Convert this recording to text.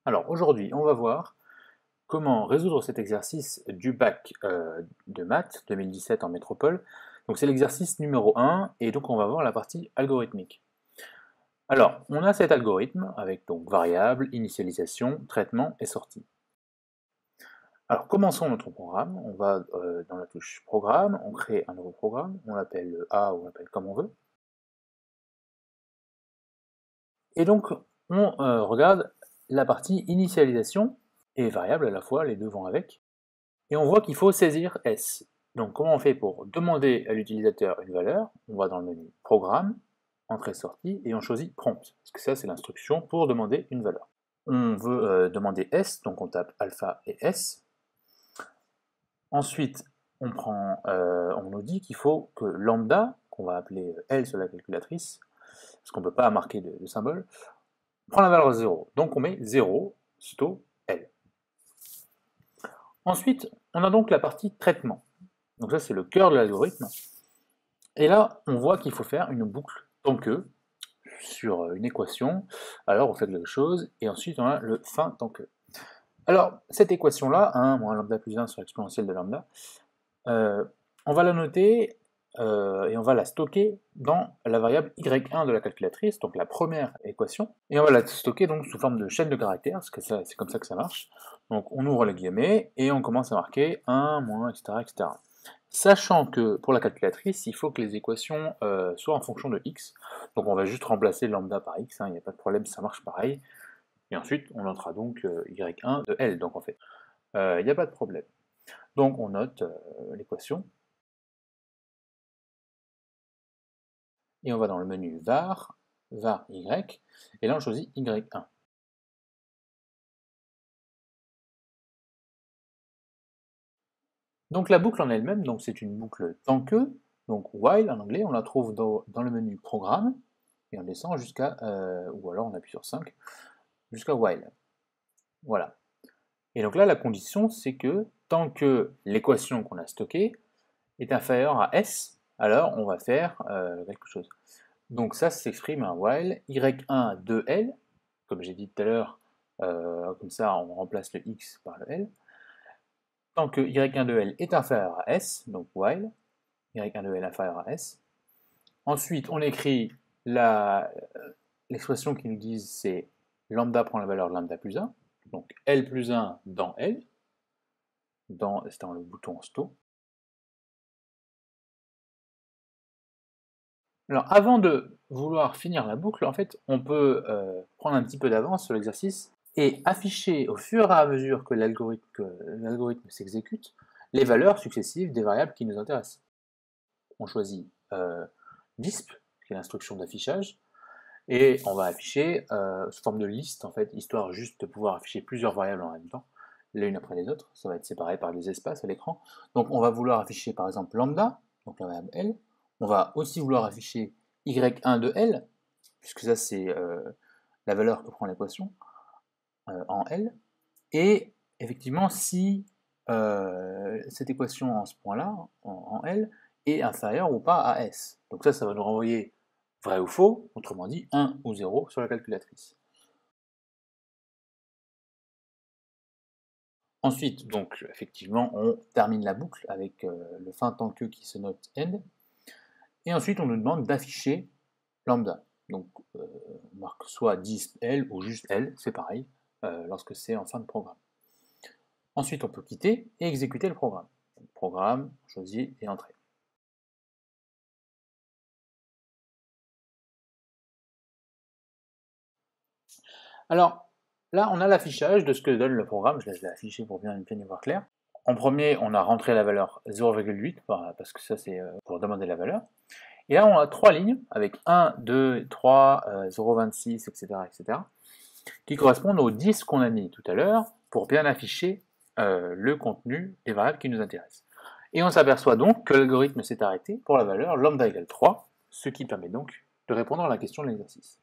Alors aujourd'hui, on va voir comment résoudre cet exercice du bac de maths 2017 en métropole. Donc c'est l'exercice numéro 1 et donc on va voir la partie algorithmique. Alors, on a cet algorithme avec donc variable, initialisation, traitement et sortie. Alors commençons notre programme, on va dans la touche programme, on crée un nouveau programme, on l'appelle A ou on l'appelle comme on veut. Et donc on regarde la partie initialisation et variable à la fois, les deux vont avec. Et on voit qu'il faut saisir S. Donc comment on fait pour demander à l'utilisateur une valeur? On va dans le menu Programme, Entrée-sortie, et on choisit Prompt, parce que ça c'est l'instruction pour demander une valeur. On veut demander S, donc on tape alpha et S. Ensuite, on nous dit qu'il faut que lambda, qu'on va appeler L sur la calculatrice, parce qu'on ne peut pas marquer de symbole, prend la valeur 0. Donc on met 0, sto L. Ensuite, on a donc la partie traitement. Donc ça, c'est le cœur de l'algorithme. Et là, on voit qu'il faut faire une boucle tant que sur une équation. Alors, on fait quelque chose, et ensuite, on a le fin tant que. Alors, cette équation-là, 1 moins lambda plus 1 sur l'exponentielle de lambda, on va la noter et on va la stocker dans la variable y1 de la calculatrice, donc la première équation, et on va la stocker donc sous forme de chaîne de caractères, parce que c'est comme ça que ça marche. Donc on ouvre les guillemets et on commence à marquer 1, moins, etc., etc. Sachant que pour la calculatrice, il faut que les équations soient en fonction de x, donc on va juste remplacer lambda par x, il n'y a pas de problème, ça marche pareil, et ensuite on notera donc y1 de L, donc en fait, il n'y a pas de problème. Donc on note l'équation, et on va dans le menu var y, et là on choisit y1. Donc la boucle en elle-même, donc c'est une boucle tant que, donc while en anglais, on la trouve dans le menu programme, et on descend jusqu'à, ou alors on appuie sur 5, jusqu'à while. Voilà. Et donc là, la condition, c'est que tant que l'équation qu'on a stockée est inférieure à S, alors on va faire quelque chose. Donc ça s'exprime un while y1 de L, comme j'ai dit tout à l'heure, comme ça on remplace le x par le L. Tant que y1 de L est inférieur à S, donc while y1 de L inférieur à S. Ensuite, on écrit l'expression qui nous dit c'est lambda prend la valeur de lambda plus 1, donc L plus 1 dans L, c'est dans le bouton sto. Alors avant de vouloir finir la boucle, en fait, on peut prendre un petit peu d'avance sur l'exercice et afficher au fur et à mesure que l'algorithme s'exécute les valeurs successives des variables qui nous intéressent. On choisit disp, qui est l'instruction d'affichage, et on va afficher sous forme de liste, en fait, histoire juste de pouvoir afficher plusieurs variables en même temps, les unes après les autres, ça va être séparé par des espaces à l'écran. Donc on va vouloir afficher par exemple lambda, donc la variable L, on va aussi vouloir afficher y1 de L, puisque ça c'est la valeur que prend l'équation en L, et effectivement si cette équation en ce point-là, en L, est inférieure ou pas à S. Donc ça va nous renvoyer vrai ou faux, autrement dit 1 ou 0 sur la calculatrice. Ensuite, donc effectivement, on termine la boucle avec le fin tant que qui se note end, et ensuite on nous demande d'afficher lambda. Donc on marque soit disp L ou juste L, c'est pareil, lorsque c'est en fin de programme. Ensuite on peut quitter et exécuter le programme. Programme, choisi et entrée. Alors, là, on a l'affichage de ce que donne le programme. Je laisse l'afficher pour bien y voir clair. En premier, on a rentré la valeur 0,8, parce que ça, c'est pour demander la valeur. Et là, on a 3 lignes, avec 1, 2, 3, 0,26, etc., etc., qui correspondent aux 10 qu'on a mis tout à l'heure, pour bien afficher le contenu des variables qui nous intéressent. Et on s'aperçoit donc que l'algorithme s'est arrêté pour la valeur lambda égale 3, ce qui permet donc de répondre à la question de l'exercice.